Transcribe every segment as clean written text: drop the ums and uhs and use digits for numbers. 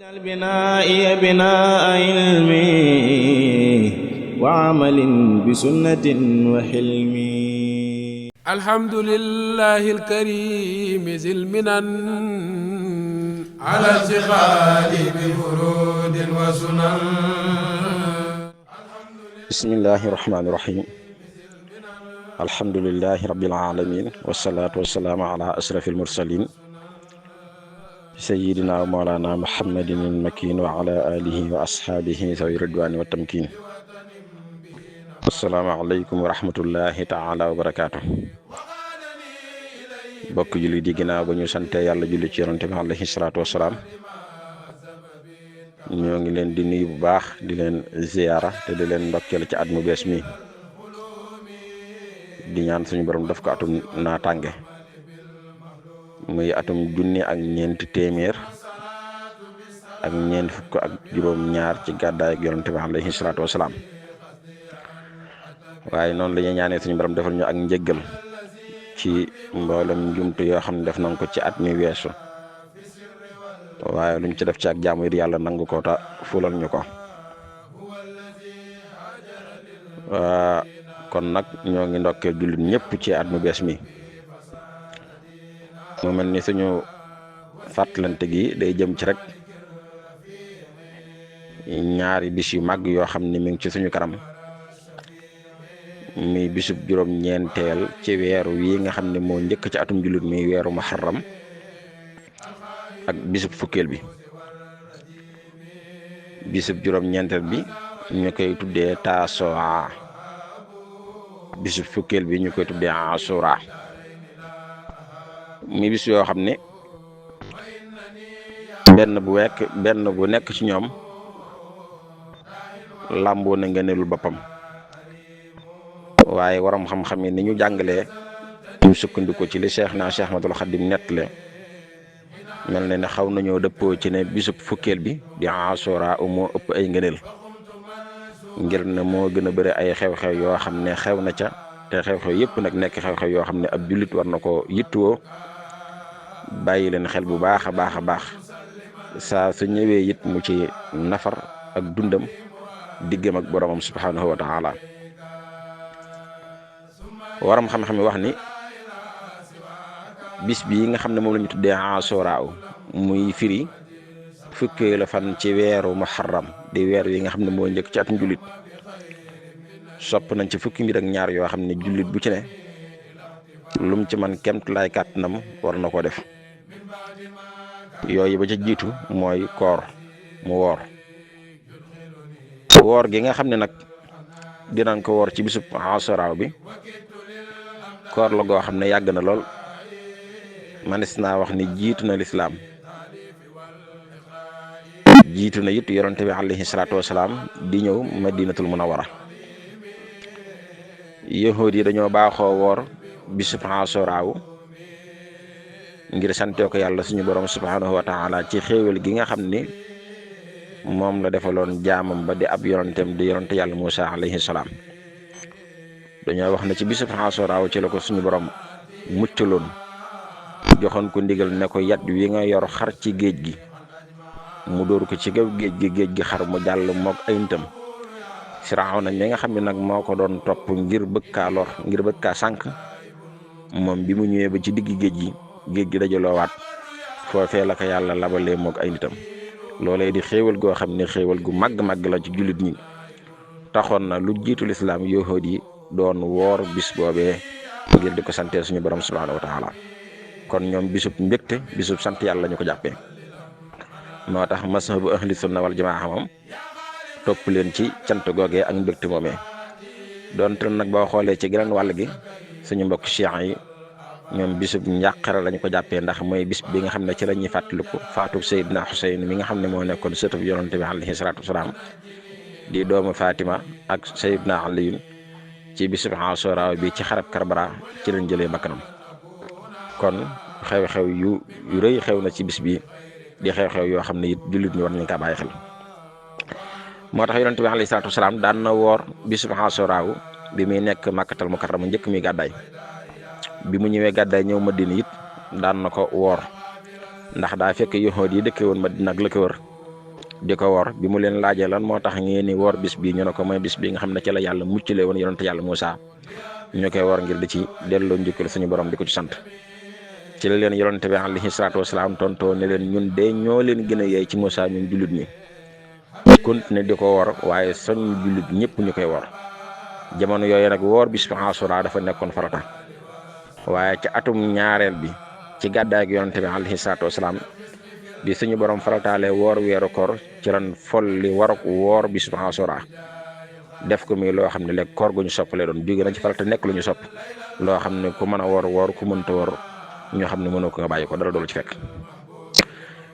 واجعل بنائي بناء علم وعمل بسنة وحلم. الحمد لله الكريم ذي المنن على ازدخال بفرود وسنن. بسم الله الرحمن الرحيم. الحمد لله رب العالمين والصلاة والسلام على أشرف المرسلين سيدنا ومولانا محمد المكين وعلى آله وأصحابه ذوي الرضوان والتمكين. السلام عليكم ورحمة الله تعالى وبركاته. bokk julli di ginnaaw ba ñu sante yàlla julli ci yonent bi alayhi salaatu wasalaam, ñoo ngi leen di nuyu bu baax di leen ziyaara te di leen ndokkeel ci at mu bees mi di ñaan suñu borom daf ko atum naataange muy atum junni ak ñeenti téeméer ak ñeent fukk ak juróom ñaar ci gàddaay ak yonent bi alayhi salaatu wasalaam. waaye noonu la ñuy ñaanee suñu borom defal ñu ak njëggal ci mboolem njumtu yoo xam ne def nañ ko ci at mi weesu, waaye luñ ci def ci ak jaamu yi yàlla nangu ko ta fulal ñu ko. kon nag ñoo ngi ndokkee jullit ñëpp ci at mu bees mi. mu mel ni suñu fàttalante gi day jëm ci rek ñaari bis yu màgg yoo xam ne mi ngi ci suñu kanam, mi bisub juróom-ñeenteel ci weeru wi nga xam ne moo njëkk ci atum jullit mi weeru muharram, ak bisub fukkeel bi. bisub juróom-ñeenteel bi ñu koy tuddee Taasuwaa, bisub fukkeel bi ñu koy tuddee Asura. mi bis yoo xam ne benn bu nekk ci ñoom làmboo na ngëneelul boppam, waaye waram xam-xam yi ni ñu jàngalee ñu sukkandiku ci li Cheikh Ahmadul Xadim nettale, mel na ne xaw nañoo dëppoo ci ne bisub fukkeel bi di Asura moo ëpp ay ngëneel, ngir ne moo gën a bëri ay xew-xew yoo xam ne xew na ca, te xew-xew yëpp nag nekk xew-xew yoo xam ne ab jullit war na ko yittewoo bàyyi leen xel bu baax a baax saa su ñëwee it mu ci nafar ak dundam diggam ak boromam subhanahu wa taala. waram xam-xam yi wax ni bis bii nga xam ne moom la ñu tuddee Asura muy firi fukkee la fan ci weeru muharram di weer wi nga xam ne moo njëkk ci atum jullit, sopp nañ ci fukki mbir ak ñaar yoo xam ne jullit bu ci ne lum ci man kemt lay kàttanam war na ko def. yooyu ba ca jiitu mooy koor mu woor gi nga xam ne nag dinañ ko woor ci bisub Asura bi, koor la goo xam ne yàgg na lool, manis naa wax ni jiitu na lislaam, jiitu na it yonente bi alayhi salaatu wasalaam di ñëw Madinatul Munawwara. yahuud yi dañoo baaxoo woor bisub Asura ngir sante ko yàlla suñu borom subhanahu wa taala ci xéewal gi nga xam ni moom la defaloon jaamam ba di ab yonenteem di yonente yàlla Muusa alayhi salaam. dañoo wax ne ci bisub Asura ci la ko suñu borom muccaloon, joxoon ko ndigal ne ko yat wi nga yor xar ci géej gi, mu dóor ko ci kaw géej gi xar mu jàll mook ay nitam. Firawna mi nga xam ne nag moo ko doon topp ngir bëgg kaa sànq, moom bi mu ñëwee ba ci digg géej gi dajaloowaat foofee la ko yàlla labalee mook ay nitam. loolee di xéewal goo xam ne xéewal gu màgg la ci jullit ñi, taxoon na lu jiitu lislaam yahuud yi doon woor bis boobee ngir di ko sante suñu borom subhanahu wa taala. kon ñoom bisub mbégte, bisub sant yàlla ñu ko jàppee. moo tax mazhabu ahli sunna wal jamaa moom topp leen ci cant googee ak mbégte moomee. doonte nag boo xoolee ci geneen wàll gi suñu mbokk cheikh yi ñoom bisub njàqare lañu ko jàppee, ndax mooy bis bi nga xam ne ci la ñuy fàttaliku faatub Seydina Xuseyn mi nga xam ne moo nekkoon sëtub yonante bi alayhi salaatu wasalaam, di doomu Fatima ak Seydina Aliyun. ci bisub Asura bi ci xarab Karbala ci lañ jëlee bakkanam. kon xew-xew yu rëy xew na ci bis bi, di xew-xew yoo xam ne it jullit ñu war nañ kaa bàyyi xel. moo tax yonante bi alayhi salaatu wasalaam daan na woor bisub Asura bi muy nekk Makkatal Mukarrama njëkk mi gàddaay. bi mu ñëwee gàddaay ñëw Madina it daan na ko woor, ndax daa fekk yahuud yi dëkke woon Madina ak la ko wër di ko wor bi mu leen laajee lan moo tax ngeen ni wor bis bii ñu ne ko mooy bis bi nga xam ne ci la yàlla muccale woon yonent yàlla Muusa ñu koy wor ngir di ci delloo njukkal suñu borom di ko ci sant ci la leen yonent bi alayhi salaatu wasalaam tontoo ne leen ñun de ñoo leen gën a yeey ci Muusa ñun jullit ñi continué di ko wor waaye soñ jullit ñëpp ñu koy wor jamono yooyu nag woor bis bu Ashura dafa nekkoon farata waaye ci atum ñaareel bi ci gàddaay gi yonent bi alayhi salaatu wasalaam bi suñu borom farataale woor weeru koor ci ran folli waruk woor bis bu Ashura def ko muy loo xam ne léegi koor gu ñu sopp lay doon jóge na ci farata nekk lu ñu sopp loo xam ne ku mën a woor ku mënta woor ñoo xam ne mënoo ko nga bàyyi ko dara doolu ci fekk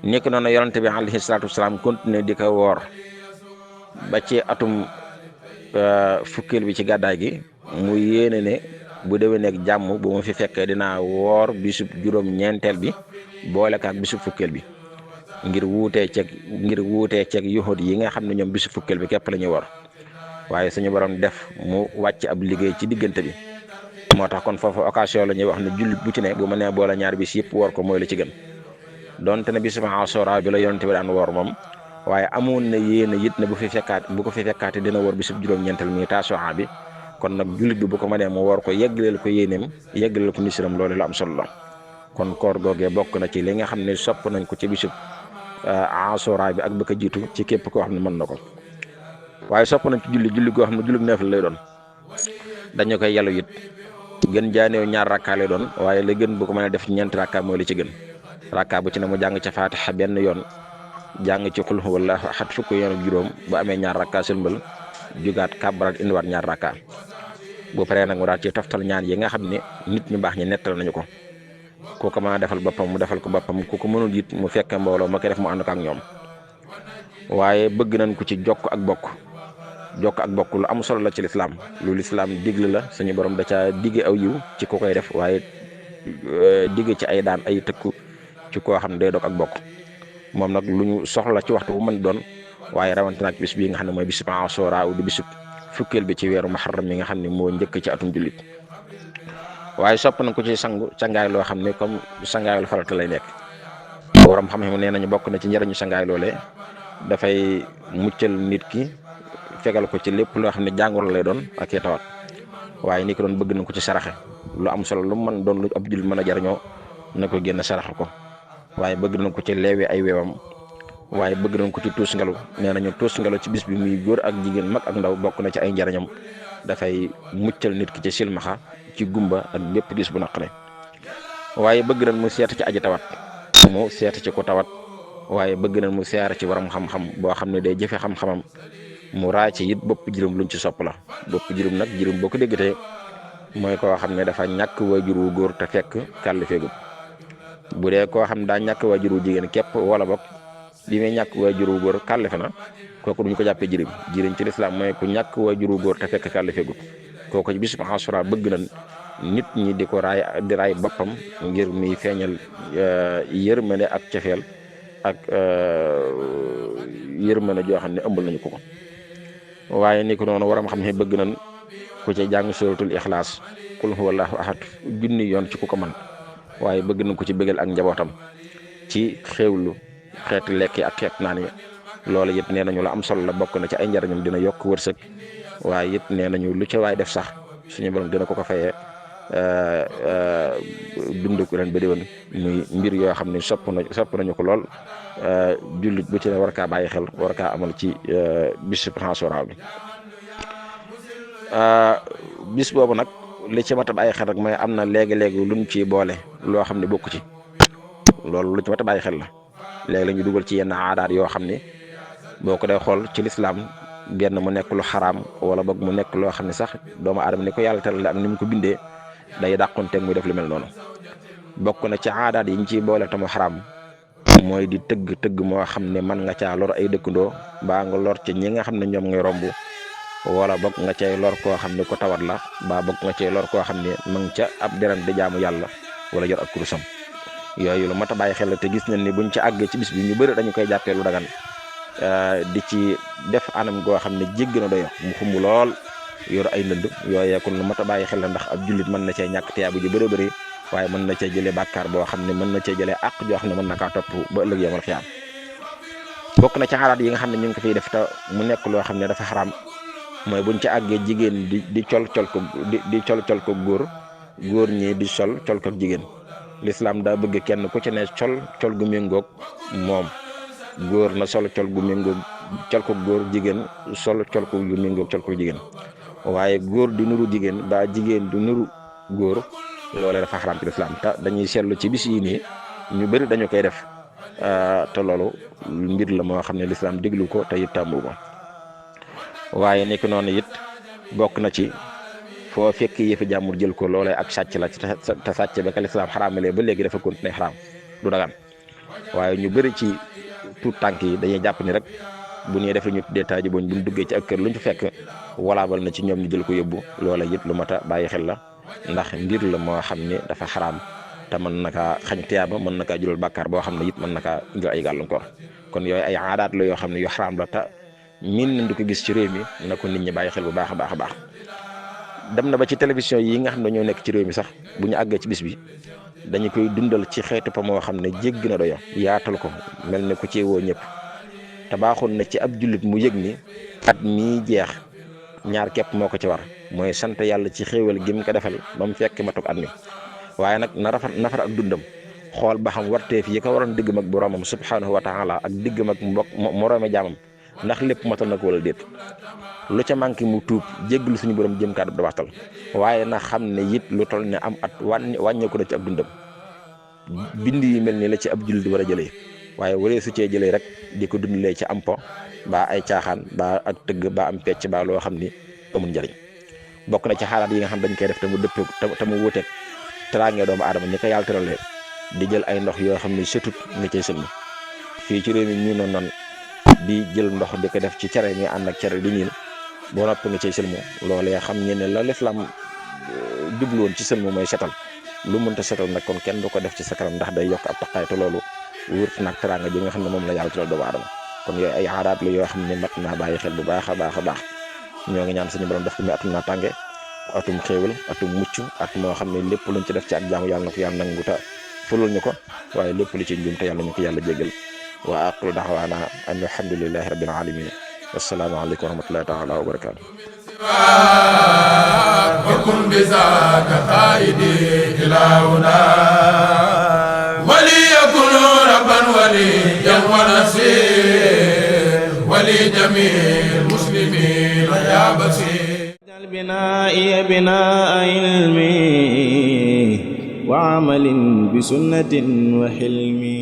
nekk noonu yonent bi alayhi salaatu wasalaam continué di ko woor ba ci atum fukkeel bi ci gàddaay gi mu yéene ne bu déwee nekk jàmm bu ma fi fekkee dinaa woor bisub juróom-ñeenteel bi boole ko ak bisub fukkeel bi ngir wuutee ceeg yuhud yi nga xam ne ñoom bisub fukkeel bi képp la ñuy woor waaye suñu borom def mu wàcc ab liggéey ci diggante bi moo tax kon foofu occasion la ñuy wax ne jullit bu ci ne bu ma nee boole ñaar bis yëpp woor ko mooy la ci gën donte ne bisub Ashura bi la yonent bi daan woor moom waaye amoon na yéene it ne bu ko fi fekkaate dina woor bisub juróom-ñeenteel mi Tasu'a bi kon nag jullit bi bu ko mënee mu woor ko yeggaleel ko yéeneem yeggaleel ko misiram loolu lu am solo la kon koor googee bokk na ci li nga xam ne sopp nañ ko ci bisub Ashura bi ak ba ko jiitu ci képp koo xam ne mën na ko waaye sopp nañ ci julli goo xam ne julli neef lay doon dañu koy yàllu it gën jaaneew ñaar rakkaa lay doon waaye la gën bu ko mënee def ñeenti rakkaa mooy li ci gën rakkaa bu ci ne mu jàng ca Faatiha benn yoon jàng ci xul huwallaahu ahad fukk yoon ak juróom bu amee ñaar rakkaa sëlmbal jugaat kàbbaraat indiwaat ñaar rakkaa bu paree nag mu daal ci toftal ñaan yi nga xam ne nit ñu baax ñi nettal nañu ko ku ko mën a defal boppam mu defal ko boppam ku ko mënul it mu fekk mbooloo ma koy def mu ànd ko ak ñoom waaye bëgg nañ ko ci jokk ak bokk lu am solo la ci lislaam lu lislaam digle la suñu borom da caa digge aw yiw ci ku koy def waaye digge ci ay daan ay tëkku ci koo xam ne day dog ak bokk moom nag lu ñu soxla ci waxtu bu mën doon waaye rawatina ak bis bii nga xam ne mooy bisub Ashura di bisub fukkeel bi ci weeru Muharram mi nga xam ne moo njëkk ci atum jullit waaye sopp nañ ko ci sangaay loo xam ne comme sangaayul farata lay nekk borom xam-xam nee nañu bokk na ci njëriñu sangaay loolee dafay muccal nit ki fegal ko ci lépp loo xam ne jàngoro lay doon ak i tawat waaye ni ko doon bëgg nañ ko ci saraxe lu am solo lu mën doon lu ab jullit mën a jariñoo na ko génn saraxe ko waaye bëgg nañ ko ci leewi ay weewam waaye bëgg nañ ko ci tuus ngalu nee nañu tuus ngalu ci bis bi muy góor ak jigéen mag ak ndaw bokk na ci ay njariñam dafay muccal nit ki ci silmaxa ci gumba ak bépp gis bu naqare waaye bëgg nañ mu seet ci aji tawat mu seet ci ko tawat waaye bëgg nañ mu seer ci waram xam-xam boo xam ne day jëfe xam-xamam mu raa ci it bopp juróom luñ ci sopp la bopp juróom nag juróom boo ko déggatee mooy koo xam ne dafa ñàkk waajur wu góor te fekk kàll feegul bu dee koo xam daa ñàkk waajur wu jigéen képp wala bokk bi muy ñàkk waajur wu góor kàll fe na kooku duñu ko jàppee jirim ci lislaam mooy ku ñàkk waajur wu góor te fekk kàll feegul kooku ci bisub Ashura bëgg nañ nit ñi di ko raay boppam ngir muy feeñal yërmande ak cofeel ak yërmande joo xam ne ëmbal nañu ko waaye ni ko noonu waram xam ne bëgg nañ ku ci jàng suratul Ixlaas qul huwallaahu ahad junni yoon ci ku ko man waaye bëgg nañ ko ci bëggal ak njabootam ci xéewlu xeeti lekk ak xeet naan yi loolu it nee nañu la am solo la bokk na ci ay njariñam dina yokk wërsëg waaye it nee nañu lu ca waay def sax suñu borom dina ko fayee dund ko ren ba déwén muy mbir yoo xam ne sopp nañu ko lool jullit bu ci ne war kaa bàyyi xel war kaa amal ci bis Ashura bi bis boobu nag li ci mat a bàyyi xel rek mooy am na léegi-léegi luñ ci boole loo xam ne bokku ci loolu lu ci mat a bàyyi xel la léegi la ñu dugal ci yenn aadaat yoo xam ne boo ko dee xool ci lislaam benn mu nekk lu xaraam wala boog mu nekk loo xam ne sax doomu aadama ni ko yàlla teral ak ni mu ko bindee day dàqonteeg muy def lu mel noonu bokk na ci aadaat yi ñu ciy boole tamu xaraam mooy di tëgg moo xam ne man nga caa lor ay dëkkandoo baa nga lor ci ñi nga xam ne ñoom ngay romb wala bokk nga cay lor koo xam ne ko tawat la baa bokk nga cay lor koo xam ne ma nga ca ab deram di jaamu yàlla wala yor ak kurusam yooyu lu mat a bàyyi xel la te gis nañ ni buñ ci àggee ci bis bi ñu bëri dañu koy jàppee lu dagan di ci def anam goo xam ne jégg na doyo mu xumb lool yor ay ndënd yooyee kon lu mat a bàyyi xel la ndax ab jullit mën na cee ñàkk tiyaabu ju bëri bëri waaye mën na cee jëlee bàkkaar boo xam ne mën na cee jëlee àq joo xam ne mën na kaa topp ba ëllëg yamal xiyaam bokk na ci xalaat yi nga xam ne ñu ngi ko fiy def te mu nekk loo xam ne dafa xaraam mooy buñ ci àggee jigéen di col ko góor ñi di col ko jigéen. lislaam daa bëgg kenn ku ci ne col gu méngoog moom góor na sol col gu méngoog col ko góor, jigéen sol col ko gu méngoog col ko jigéen waaye góor di nuru jigéen ba jigéen di nuru góor loolee dafa xaraam ci lislaam te dañuy seetlu ci bis yi nii ñu bëri dañu koy def te loolu mbir la moo xam ne lislaam déglu ko te it tàmbu ko. waaye nekk noonu it bokk na ci foo fekk yëfi jàmbur jël ko loolee ak sàcc la te sàcc ba ka lislaam xaraamalee ba léegi dafa continuer xaraam du dagan. waaye ñu bëri ci tuut tànk yi dañuy jàpp ni rek bu ñuy def lu ñu tuddee taaji boñ bu ñu duggee ci ak kër lu ñu fekk walaabal na ci ñoom ñu jël ko yóbbu loola it lu mat a bàyyi xel la ndax mbir la moo xam ne dafa xaraam te mën na kaa xañ tiyaaba mën na kaa jural bàkkaar boo xam ne it mën na kaa indil ay gàllankoor. kon yooyu ay aadaat la yoo xam ne yu xaraam la te miin nañ di ko gis ci réew mi na ko nit ñi bàyyi xel bu baax a baax a baax. dem na ba ci télévision yi nga xam ne ñoo nekk ci réew mi sax bu ñu àggee ci bis bi dañu koy dundal ci xeetu pa moo xam ne jéggi na doyo yaatal ko mel ne ku ci woo ñëpp te baaxoon na ci ab jullit mu yëg ni at mii jeex ñaar képp moo ko ci war mooy sant yàlla ci xéewal gi mu ko defal ba mu fekk ma toog at mi waaye nag nafar ak dundam xool ba xam warteef yi ko waroon diggam ak boromam subhanahu wa taala ak diggam ak moroome jaamam ndax lépp matal na ko wala déet lu ca manqué mu tuub jégglu suñu borom jëm kàddu da waxtal waaye na xam ne it lu toll ne am at wàññeeku na ci ab dundam bind yi mel ni la ci ab jullit di war a jëlee waaye waree su cee jëlee rek di ko dundalee ci am po ba ay caaxaan ba ak tëgg ba am pecc ba loo xam ni amul njariñ. bokk na ci xaalaat yi nga xam dañ koy def te mu dëppee te mu wuuteeg teraangee doomu aadama ñi ko yàlla teralee di jël ay ndox yoo xam ne setut nga cay sëlmi fii ci réew mi ñu noonu di jël ndox di ko def ci cere mi ànd ak cere di niin boo nopp nga cay sëlmu loolee xam ngeen ne la lislaam jubluwoon ci sëlmu mooy setal lu mënta setal nag kon kenn du ko def ci sa kanam ndax day yokk ab taqaay te loolu wurt nag teraanga ji nga xam ne moom la yàlla tëral doomu aadama kon yooyu ay aadaat la yoo xam ne mat naa bàyyi xel bu baax a baax a baax. ñoo ngi ñaan suñu borom def ko mi atum naa tànge atum xéewal atum mucc at moo xam ne lépp luñ ci def ci ak jaamu yàlla na ko yàlla nangu ta fulul ñu ko waaye lépp lu ci njum te yàlla ñu ko yàlla jéggal wa aqiru daxwaana an alhamdulillahi rabbil alamin wassalaamu aleykum wa rahmatullahi taala wa barakaatu وكن بذاك قائدي إلى هنا وليكن ربا وليا ونصير ولجميع المسلمين يا بصير بنائي بناء علمي وعمل بسنة وحلمي